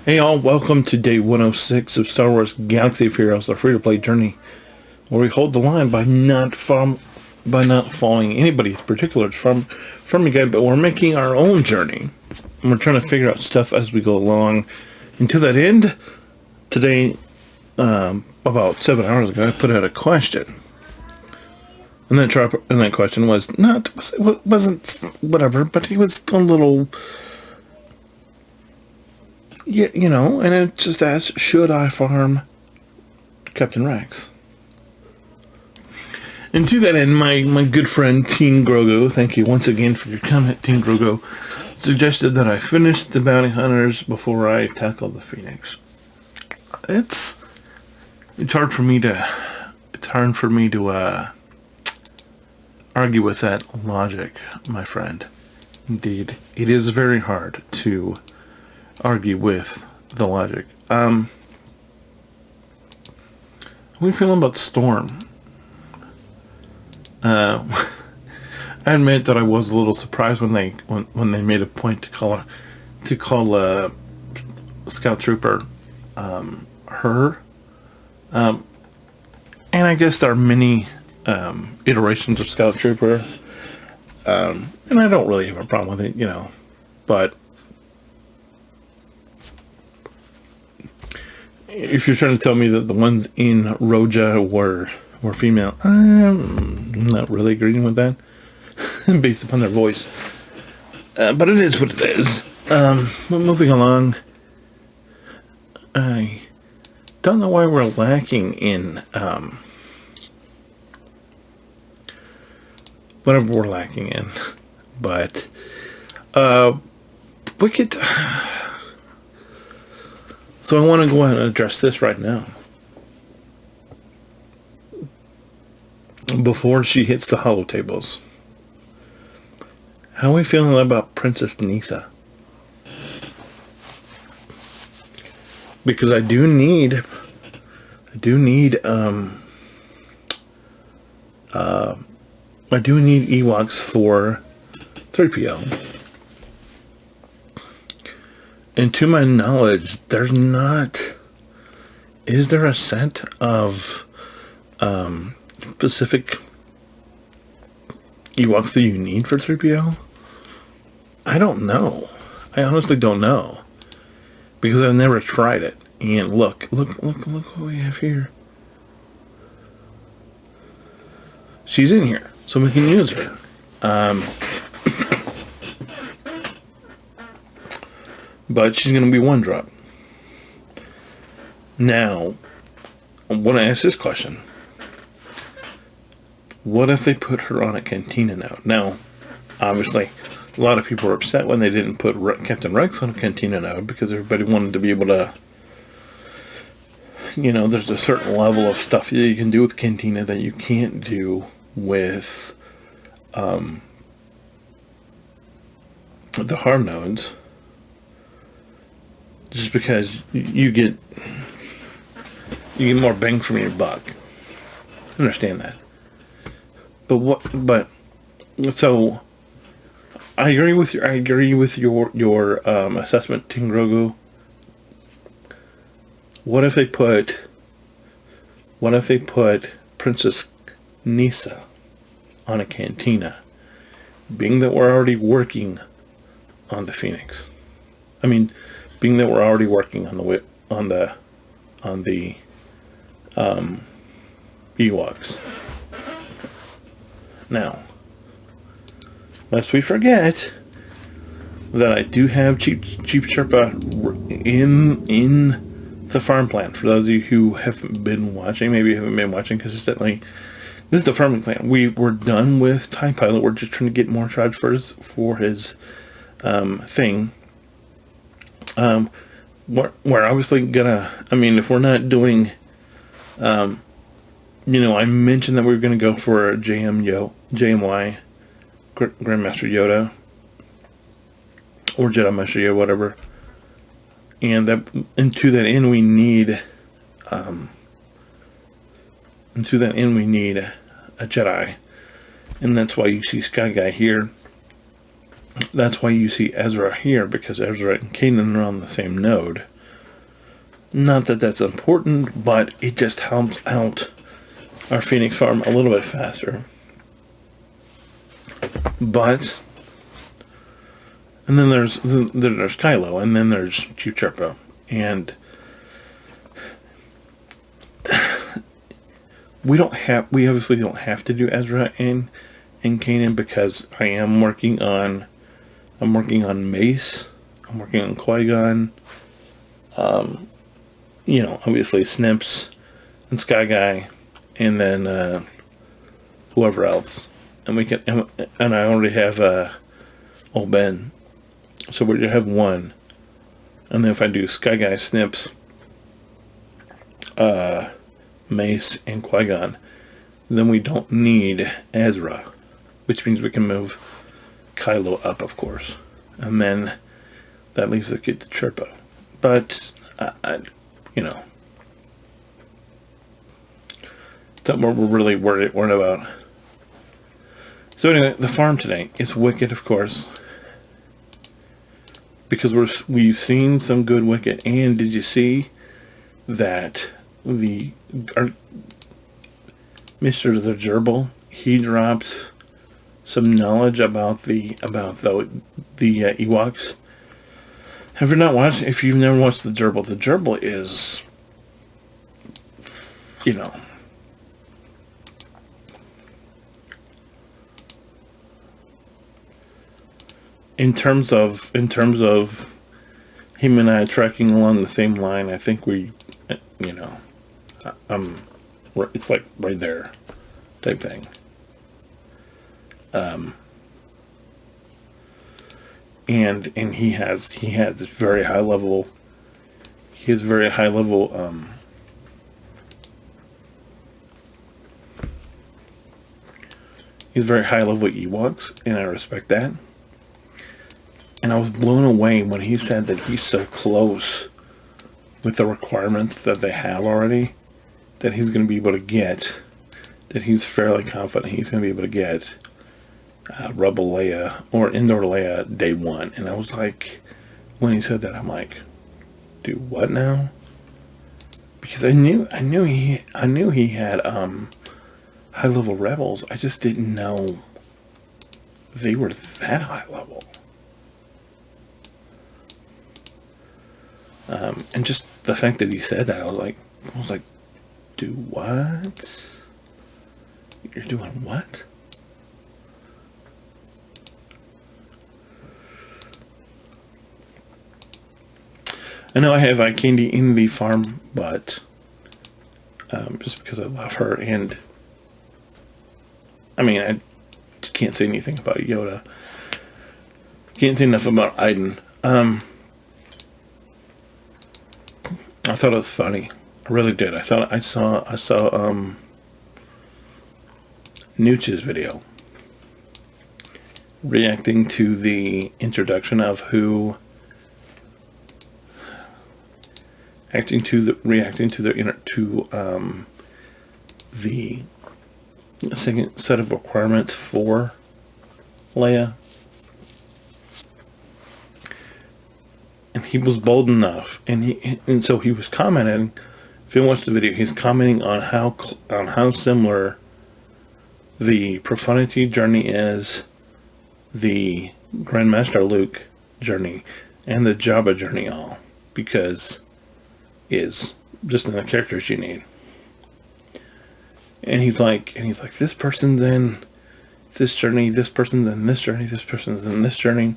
Hey all, welcome to day 106 of Star Wars Galaxy of Heroes, our free-to-play journey, where we hold the line by not following anybody's particulars from a guide, but we're making our own journey. And we're trying to figure out stuff as we go along. And to that end, today, about 7 hours ago, I put out a question. And that question wasn't whatever, but it was a little, and it just asked, should I farm Captain Rex? And to that end, my good friend Teen Grogo, thank you once again for your comment, Teen Grogo, suggested that I finish the bounty hunters before I tackle the Phoenix. It's hard for me to argue with that logic, my friend. Indeed, it is very hard to argue with the logic. How are we feeling about Storm? I admit that I was a little surprised when they made a point to call Scout Trooper her. And I guess there are many iterations of Scout Trooper, and I don't really have a problem with it, but if you're trying to tell me that the ones in Roja were female, I'm not really agreeing with that, based upon their voice. But it is what it is. Moving along, I don't know why we're lacking in whatever we're lacking in, but we could. So I want to go ahead and address this right now, before she hits the holotables. How are we feeling about Princess Nisa? Because I do need Ewoks for 3PO. And to my knowledge, is there a set of specific Ewoks that you need for 3PO? I don't know. I honestly don't know. Because I've never tried it. And look what we have here. She's in here, so we can use her. But she's going to be one drop. Now, I want to ask this question. What if they put her on a Cantina node? Now, obviously, a lot of people were upset when they didn't put Captain Rex on a Cantina node, because everybody wanted to be able to, there's a certain level of stuff that you can do with Cantina that you can't do with the hard nodes. Just because you get more bang for your buck. I understand that. But so I agree with your assessment, Team Grogu. What if they put Princess Nisa on a Cantina, being that we're already working on the Phoenix? I mean, being that we're already working on the Ewoks. Now, lest we forget that I do have Chief Sherpa in the farm plan. For those of you who haven't been watching, maybe you haven't been watching consistently, this is the farming plan. We're done with TIE Pilot. We're just trying to get more charge for his thing. We're obviously gonna, if we're not doing, I mentioned that we were gonna go for a JMY, Grandmaster Yoda, or Jedi Master Yoda, whatever. And to that end we need a Jedi. And that's why you see Sky Guy here. That's why you see Ezra here, because Ezra and Kanan are on the same node. Not that that's important, but it just helps out our Phoenix farm a little bit faster. But, and then there's Kylo, and then there's Chief Chirpo, and we obviously don't have to do Ezra and Kanan, because I'm working on Mace, I'm working on Qui-Gon, obviously Snips and Sky Guy, and then whoever else, and I already have Old Ben, so we have one, and then if I do Sky Guy, Snips, Mace, and Qui-Gon, then we don't need Ezra, which means we can move Kylo up, of course, and then that leaves the kid to Chirpo. But it's not what we're really worried about. So anyway, the farm today is wicked, of course, because we've seen some good wicked. And did you see that our Mr. the Gerbil, he drops some knowledge about the Ewoks? Have you not watched? If you've never watched the Gerbil is, in terms of him and I tracking along the same line, I think it's like right there type thing. And he has this very high level. He has very high level. He's very high level Ewoks, and I respect that. And I was blown away when he said that he's so close with the requirements that they have already, that he's going to be able to get. That he's fairly confident he's going to be able to get Rebel Leia or Endor Leia day one. And I was like, when he said that, I'm like, do what now? Because I knew he had high level rebels. I just didn't know they were that high level. And just the fact that he said that, I was like, do what? You're doing what? I know I have eye candy in the farm, but just because I love her, and I mean, I can't say anything about Yoda. Can't say enough about Iden. I thought it was funny. I really did. I saw Nooch's video reacting to the introduction of the second set of requirements for Leia. And he was bold enough, and so he was commenting. If you watch the video, he's commenting on how similar the Profundity journey is, the Grandmaster Luke journey, and the Jabba journey all, because is just in the characters you need. And he's like, this person's in this journey, this person's in this journey, this person's in this journey.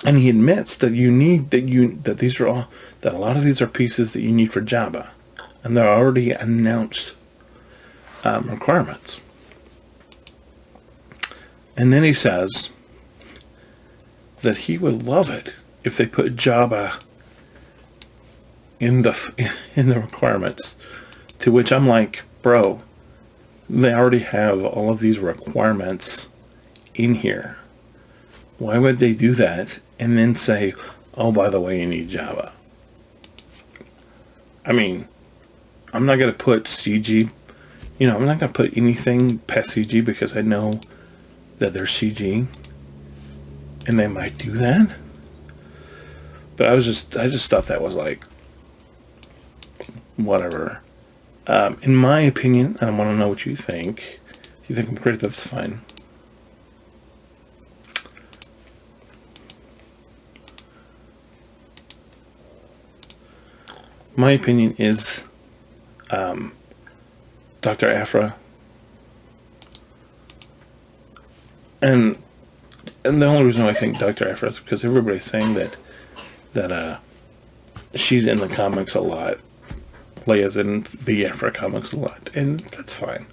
And he admits that that a lot of these are pieces that you need for Jabba, and they're already announced requirements. And then he says that he would love it if they put Jabba in the requirements. To which I'm like, bro, they already have all of these requirements in here. Why would they do that and then say, oh, by the way, you need Jabba? I mean, I'm not going to put CG, I'm not going to put anything past CG, because I know that they're CG and they might do that. But I just thought that was like, whatever. In my opinion, I want to know what you think. If you think I'm crazy, that's fine. My opinion is Dr. Afra. And the only reason why I think Dr. Afra is because everybody's saying that she's in the comics a lot. Leia's in the Afra comics a lot, and that's fine.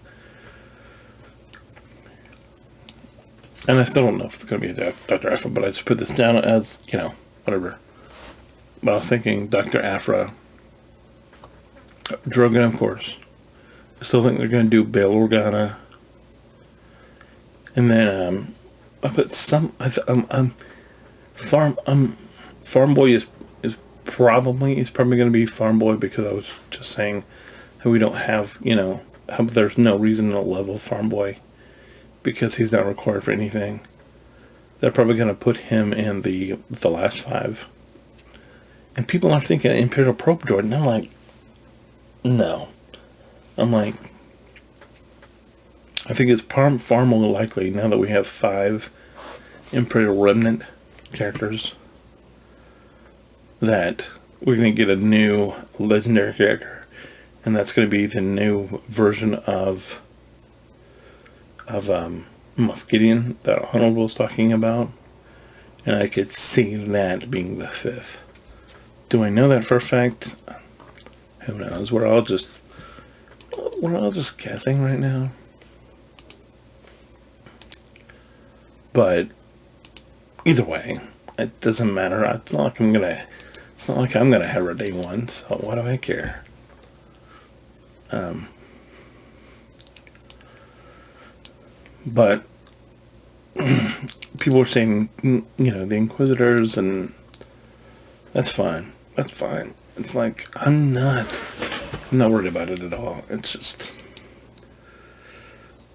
And I still don't know if it's going to be a Dr. Afra, but I just put this down as, whatever. But I was thinking Dr. Afra, Drogon, of course. I still think they're going to do Bail Organa. And then I put some. Farm Boy is probably going to be Farm Boy, because I was just saying how we don't have, how there's no reason to level Farm Boy because he's not required for anything. They're probably going to put him in the last 5. And people are thinking Imperial Probe Droid, and I'm like, no. I'm like, I think it's far more likely now that we have 5 Imperial Remnant characters that we're going to get a new legendary character, and that's going to be the new version of Moff Gideon that Honorable was talking about, and I could see that being the 5th. Do I know that for a fact? Who knows? We're all just guessing right now. But either way, it doesn't matter. It's not like I'm gonna have her day 1. So why do I care? But people are saying, the Inquisitors, and that's fine. That's fine. It's like I'm not worried about it at all. It's just,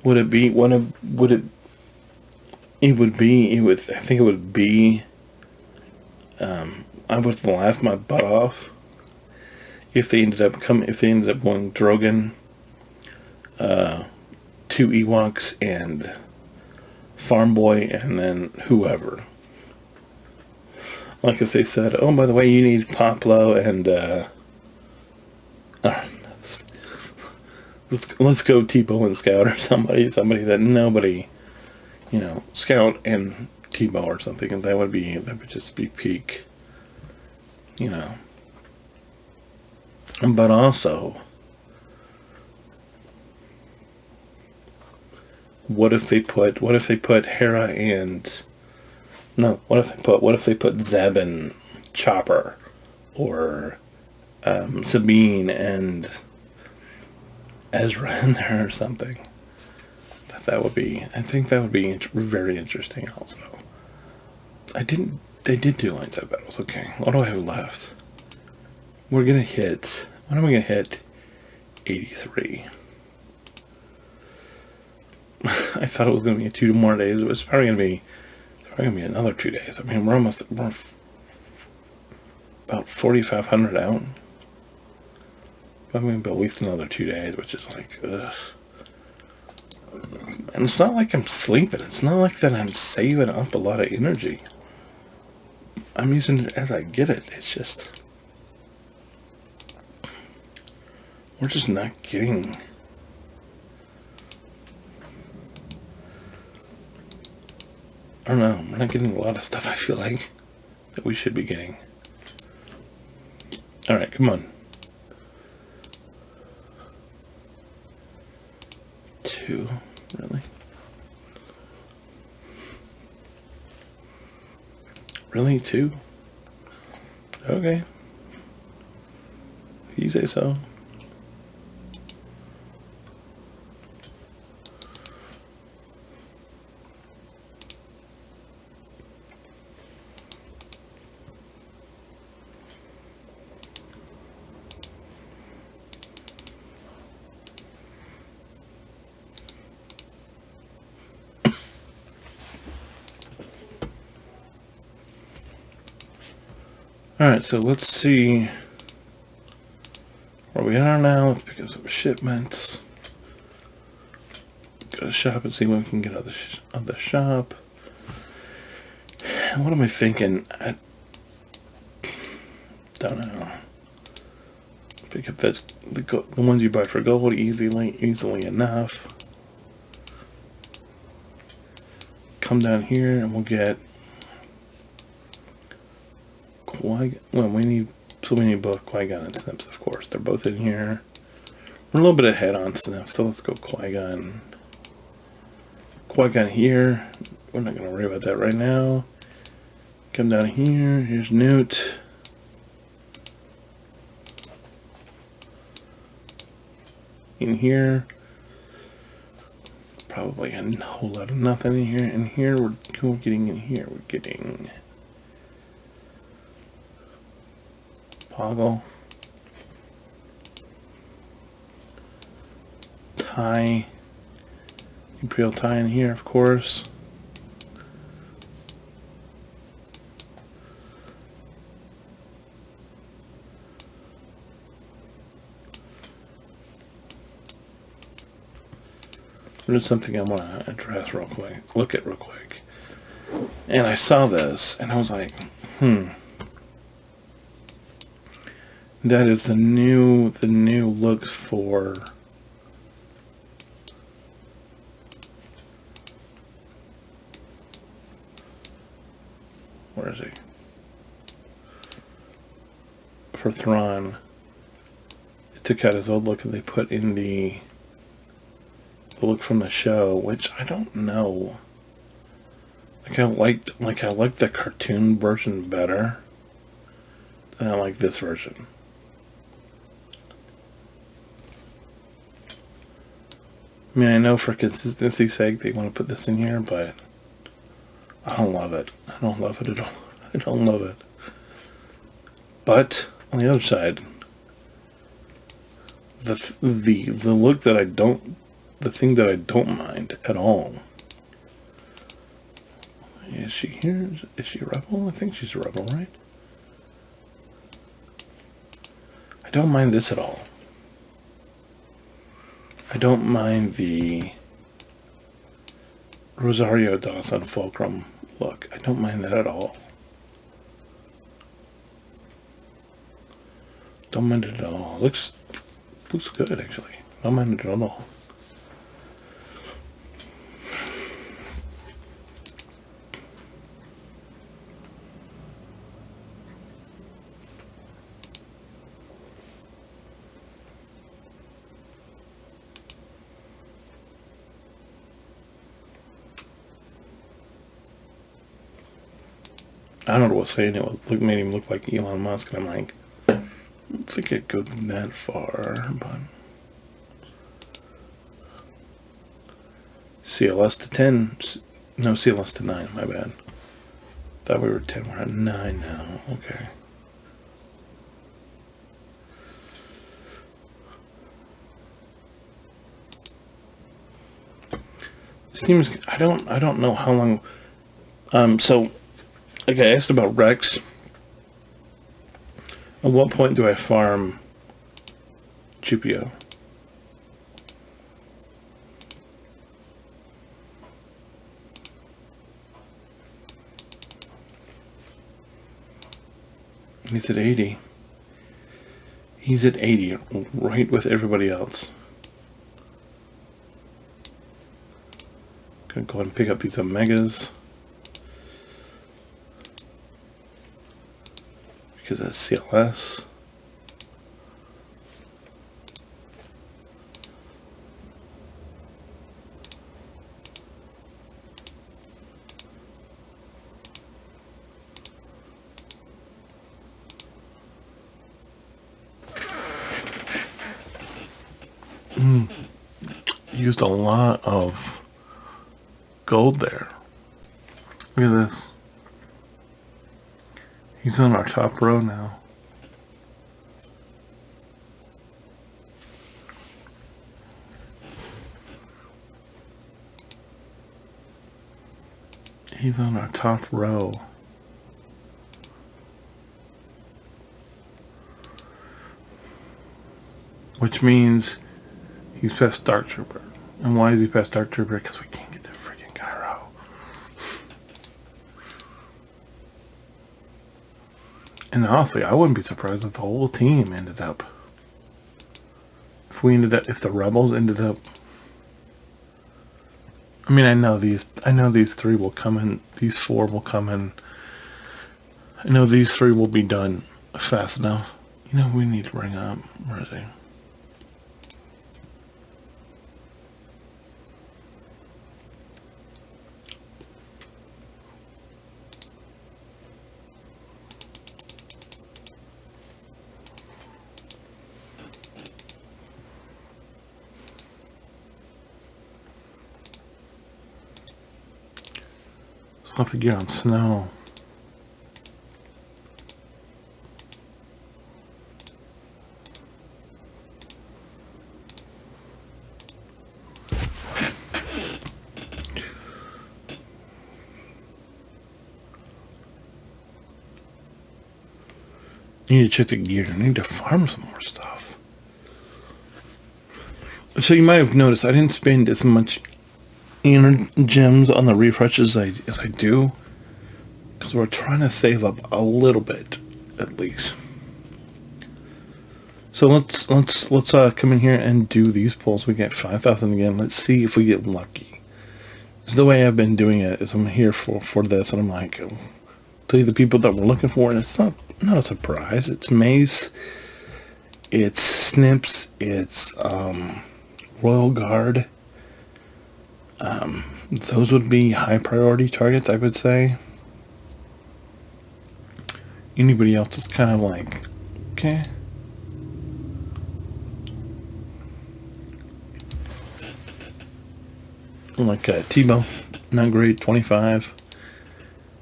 I think it would be, I would laugh my butt off if they ended up going Drogon, 2 Ewoks, and Farm Boy, and then whoever. Like if they said, oh, by the way, you need Poplo and let's go Tebow and Scout, or somebody that nobody, Scout and Tebow or something, and that would just be peak, But also, what if they put Hera and what if they put Zeb and Chopper, or Sabine and Ezra in there or something? I think that would be very interesting also. They did do lightsaber battles. Okay, what do I have left? When are we gonna hit 83? I thought it was gonna be 2 more days. It was probably gonna be another 2 days. I mean, we're about 4,500 out. Probably at least another 2 days, which is like, ugh. And it's not like I'm sleeping. It's not like that I'm saving up a lot of energy. I'm using it as I get it. It's just, we're just not getting. I don't know. We're not getting a lot of stuff, I feel like, that we should be getting. Alright, come on. 2, really? Really? 2? Okay. You say so. Alright, so let's see where we are now. Let's pick up some shipments. Go to shop and see what we can get out of the shop. What am I thinking? I don't know. Pick up the ones you buy for gold easily enough. Come down here and we'll get Qui-Gon. We need both Qui-Gon and Snips, of course. They're both in here. We're a little bit ahead on Snips, so let's go Qui-Gon. Qui-Gon here. We're not going to worry about that right now. Come down here. Here's Newt. In here. Probably a whole lot of nothing in here. In here, we're getting in here. We're getting Poggle. Tie. Imperial tie in here, of course. There's something I want to address real quick. Look at real quick. And I saw this, and I was like, That is the new look for where is he? For Thrawn. They took out his old look and they put in the look from the show, which I don't know. I like the cartoon version better than I like this version. I mean, I know for consistency's sake they want to put this in here, but I don't love it. I don't love it at all. I don't love it. But on the other side, the look that I don't, the thing that I don't mind at all. Is she here? Is she a rebel? I think she's a rebel, right? I don't mind this at all. I don't mind the Rosario Dawson Fulcrum look. I don't mind that at all. Don't mind it at all. Looks good, actually. Don't mind it at all. I don't know what saying it made him look like Elon Musk, and I'm like, I don't think it goes that far, but CLS to 10, no, CLS to 9, my bad. Thought we were 10, we're at 9 now, okay. Seems, I don't know how long, so, like I asked about Rex. At what point do I farm Chupio? He's at 80. He's at 80, right with everybody else. Gonna go ahead and pick up these Omegas. Because that's CLS. Used a lot of gold there. Look at this. He's on our top row now. He's on our top row. which means he's past Dark Trooper. And why is he past Dark Trooper? Because we can't get the freaking gyro. And honestly, I wouldn't be surprised if the whole team ended up. If the rebels ended up. I mean, I know these 3 will come in. These 4 will come in. I know these 3 will be done fast enough. You know, we need to bring up. Where is he? Still have to get on snow. I need to check the gear. I need to farm some more stuff. So you might have noticed I didn't spend as much inner gems on the refreshes as I do, because we're trying to save up a little bit at least. So let's come in here and do these pulls. We get 5,000 again. Let's see if we get lucky. So the way I've been doing it is I'm here for this, and I'm like, I'll tell you the people that we're looking for, and it's not a surprise. It's Mace, it's Snips, it's Royal Guard. Those would be high priority targets, I would say. Anybody else is kind of like, okay. Like Tebow, not great, 25.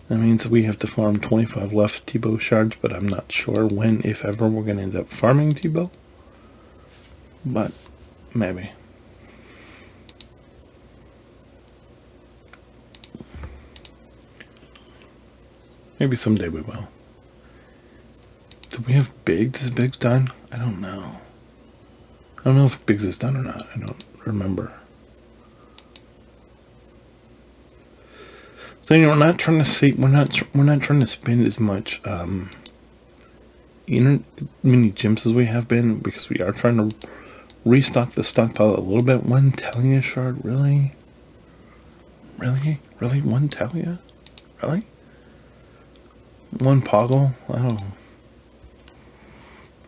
That means we have to farm 25 left Tebow shards, but I'm not sure when, if ever, we're going to end up farming Tebow. But maybe. Maybe someday we will. Do we have Biggs? Is Biggs done? I don't know. I don't know if Biggs is done or not. I don't remember. So we're not trying to see. We're not trying to spend as much mini gems as we have been, because we are trying to restock the stockpile a little bit. 1 Talia shard, really? Really? 1 Talia? Really? 1 Poggle? Oh.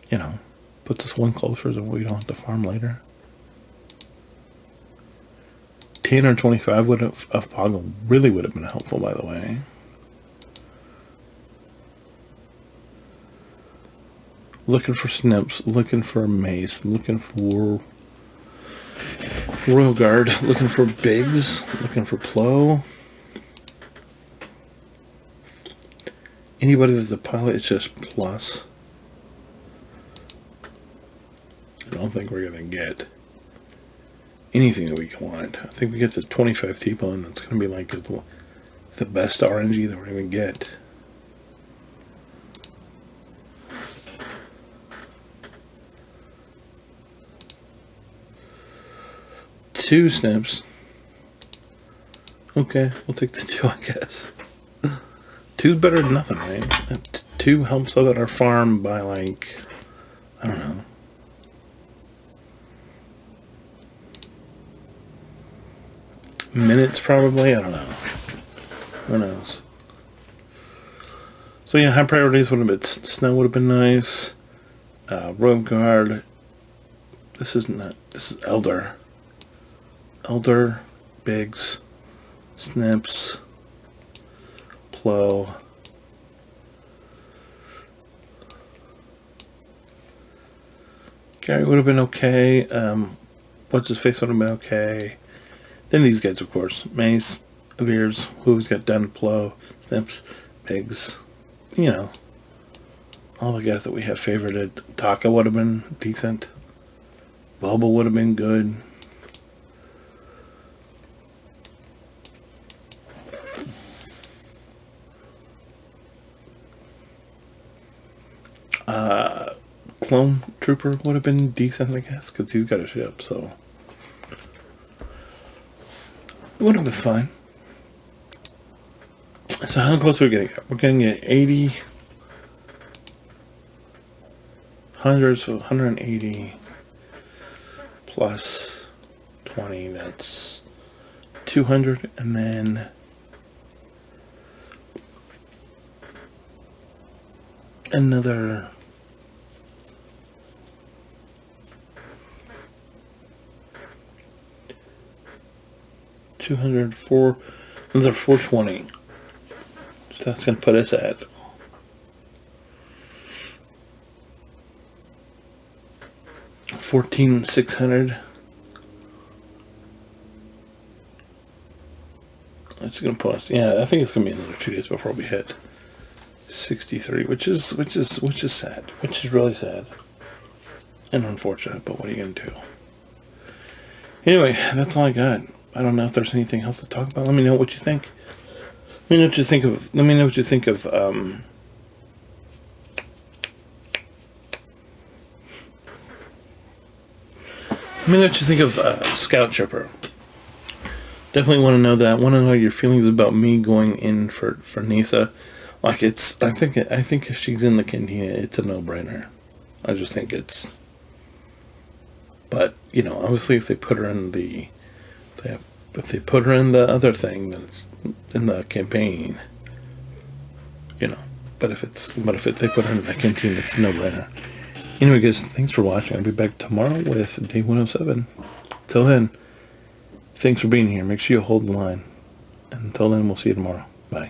You know, puts us 1 closer so we don't have to farm later. 10 or 25 of Poggle really would have been helpful, by the way. Looking for Snips, looking for Mace, looking for Royal Guard, looking for Biggs, looking for Plo. Anybody that's a pilot is just plus. I don't think we're going to get anything that we want. I think we get the 25 T-Bone, and it's going to be like the best RNG that we're going to get. Two Snips. Okay, we'll take the 2, I guess. 2's better than nothing, right? 2 helps out our farm by, like, I don't know. Minutes, probably? I don't know. Who knows? So yeah, high priorities would have been, snow would have been nice. Royal Guard. This is Elder. Elder, Biggs, Snips, Plo. Gary would have been okay. What's his face would have been okay. Then these guys, of course. Mace, Veers, who's got done, Plo, Snips, Biggs. You know, all the guys that we have favorited. Taka would have been decent. Boba would have been good. clone trooper would have been decent, I guess, because he's got a ship, so it would have been fine. So how close are we getting? We're getting at 80, 100, so 180 plus 20, that's 200, and then another another 420. So that's going to put us at 14,600. It's going to put us, yeah, I think it's going to be another 2 days before we hit 63, which is sad, which is really sad and unfortunate, but what are you going to do? Anyway, that's all I got. I don't know if there's anything else to talk about. Let me know what you think. Let me know what you think of. Let me know what you think of. Let me know what you think of Scout Trooper. Definitely want to know that. Want to know your feelings about me going in for Nisa. Like it's. I think if she's in the cantina, it's a no-brainer. I just think it's. But you know, obviously, if they put her in the. If they put her in the other thing, then it's in the campaign, you know. But if they put her in the canteen, it's no brainer. Anyway, guys, thanks for watching. I'll be back tomorrow with day 107. Till then, thanks for being here. Make sure you hold the line. And until then, we'll see you tomorrow. Bye.